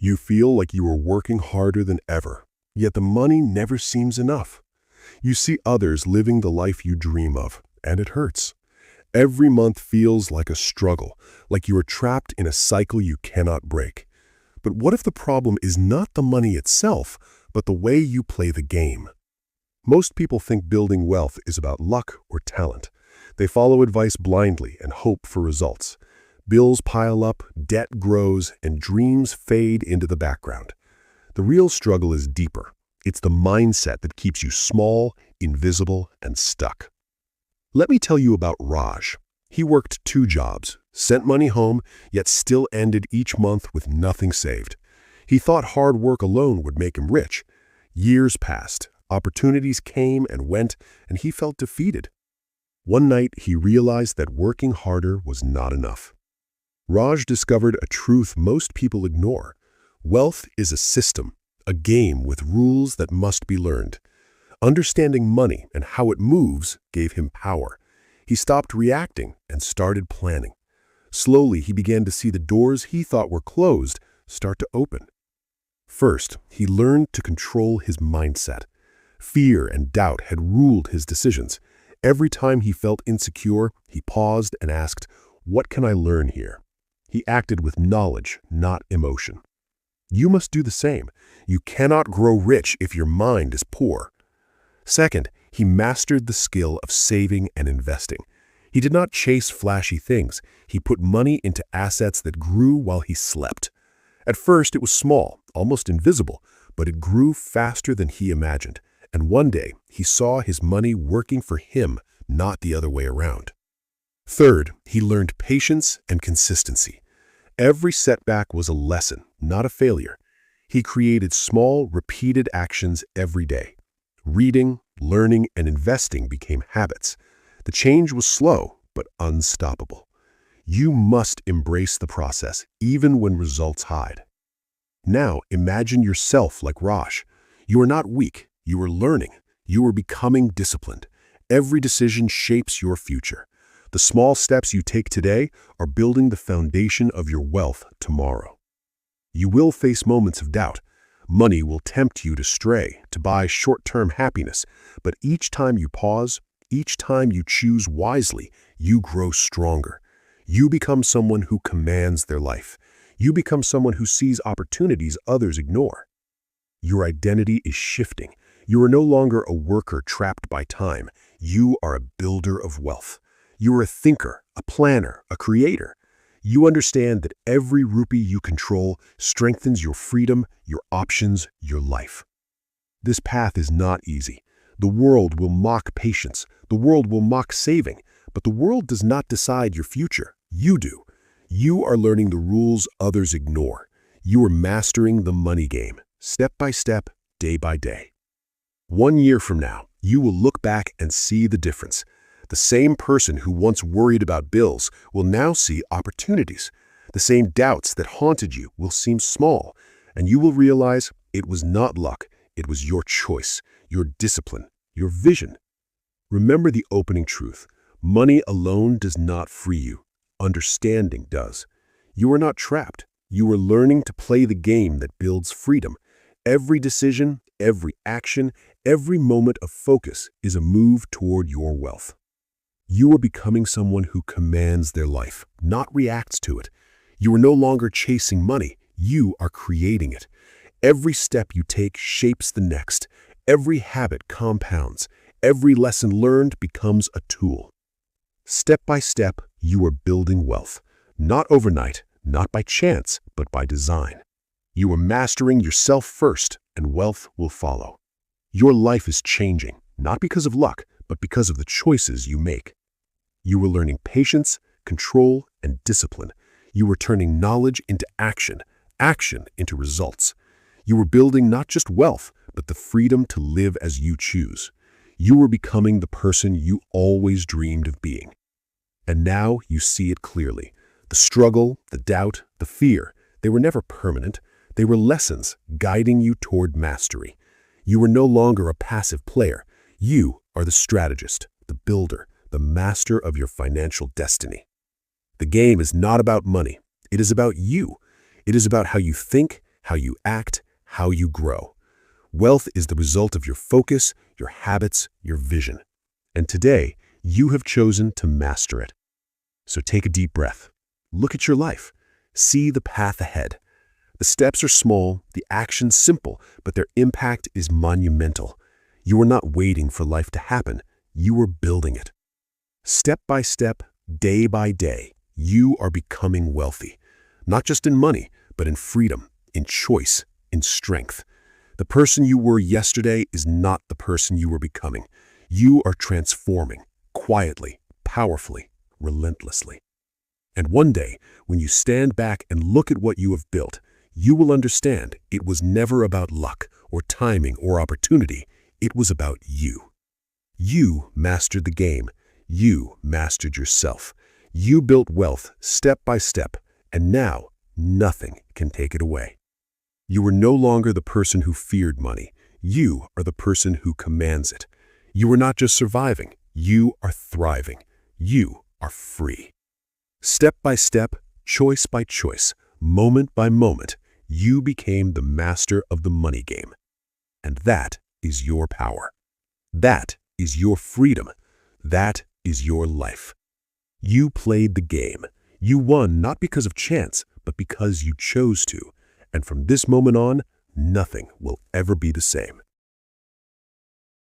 You feel like you are working harder than ever, yet the money never seems enough. You see others living the life you dream of, and it hurts. Every month feels like a struggle, like you are trapped in a cycle you cannot break. But what if the problem is not the money itself, but the way you play the game? Most people think building wealth is about luck or talent. They follow advice blindly and hope for results. Bills pile up, debt grows, and dreams fade into the background. The real struggle is deeper. It's the mindset that keeps you small, invisible, and stuck. Let me tell you about Raj. He worked 2 jobs, sent money home, yet still ended each month with nothing saved. He thought hard work alone would make him rich. Years passed, opportunities came and went, and he felt defeated. One night, he realized that working harder was not enough. Raj discovered a truth most people ignore. Wealth is a system, a game with rules that must be learned. Understanding money and how it moves gave him power. He stopped reacting and started planning. Slowly, he began to see the doors he thought were closed start to open. First, he learned to control his mindset. Fear and doubt had ruled his decisions. Every time he felt insecure, he paused and asked, "What can I learn here?" He acted with knowledge, not emotion. You must do the same. You cannot grow rich if your mind is poor. Second, he mastered the skill of saving and investing. He did not chase flashy things. He put money into assets that grew while he slept. At first, it was small, almost invisible, but it grew faster than he imagined. And one day, he saw his money working for him, not the other way around. Third, he learned patience and consistency. Every setback was a lesson, not a failure. He created small, repeated actions every day. Reading, learning, and investing became habits. The change was slow, but unstoppable. You must embrace the process, even when results hide. Now, imagine yourself like Raj. You are not weak. You are learning. You are becoming disciplined. Every decision shapes your future. The small steps you take today are building the foundation of your wealth tomorrow. You will face moments of doubt. Money will tempt you to stray, to buy short-term happiness. But each time you pause, each time you choose wisely, you grow stronger. You become someone who commands their life. You become someone who sees opportunities others ignore. Your identity is shifting. You are no longer a worker trapped by time. You are a builder of wealth. You are a thinker, a planner, a creator. You understand that every rupee you control strengthens your freedom, your options, your life. This path is not easy. The world will mock patience. The world will mock saving. But the world does not decide your future. You do. You are learning the rules others ignore. You are mastering the money game, step by step, day by day. 1 year from now, you will look back and see the difference. The same person who once worried about bills will now see opportunities. The same doubts that haunted you will seem small, and you will realize it was not luck, it was your choice, your discipline, your vision. Remember the opening truth. Money alone does not free you. Understanding does. You are not trapped. You are learning to play the game that builds freedom. Every decision, every action, every moment of focus is a move toward your wealth. You are becoming someone who commands their life, not reacts to it. You are no longer chasing money. You are creating it. Every step you take shapes the next. Every habit compounds. Every lesson learned becomes a tool. Step by step, you are building wealth. Not overnight, not by chance, but by design. You are mastering yourself first, and wealth will follow. Your life is changing, not because of luck, but because of the choices you make. You are learning patience, control, and discipline. You are turning knowledge into action, action into results. You are building not just wealth, but the freedom to live as you choose. You are becoming the person you always dreamed of being. And now you see it clearly. The struggle, the doubt, the fear, they were never permanent. They were lessons guiding you toward mastery. You are no longer a passive player. You are the strategist, the builder, the master of your financial destiny. The game is not about money. It is about you. It is about how you think, how you act, how you grow. Wealth is the result of your focus, your habits, your vision. And today, you have chosen to master it. So take a deep breath. Look at your life. See the path ahead. The steps are small, the actions simple, but their impact is monumental. You are not waiting for life to happen. You are building it. Step by step, day by day, you are becoming wealthy. Not just in money, but in freedom, in choice, in strength. The person you were yesterday is not the person you are becoming. You are transforming, quietly, powerfully, relentlessly. And one day, when you stand back and look at what you have built, you will understand it was never about luck or timing or opportunity. It was about you. You mastered the game. You mastered yourself. You built wealth step by step, and now nothing can take it away. You are no longer the person who feared money. You are the person who commands it. You are not just surviving. You are thriving. You are free. Step by step, choice by choice, moment by moment, you became the master of the money game. And that is your power. That is your freedom. That is your life. You played the game. You won not because of chance, but because you chose to. And from this moment on, nothing will ever be the same.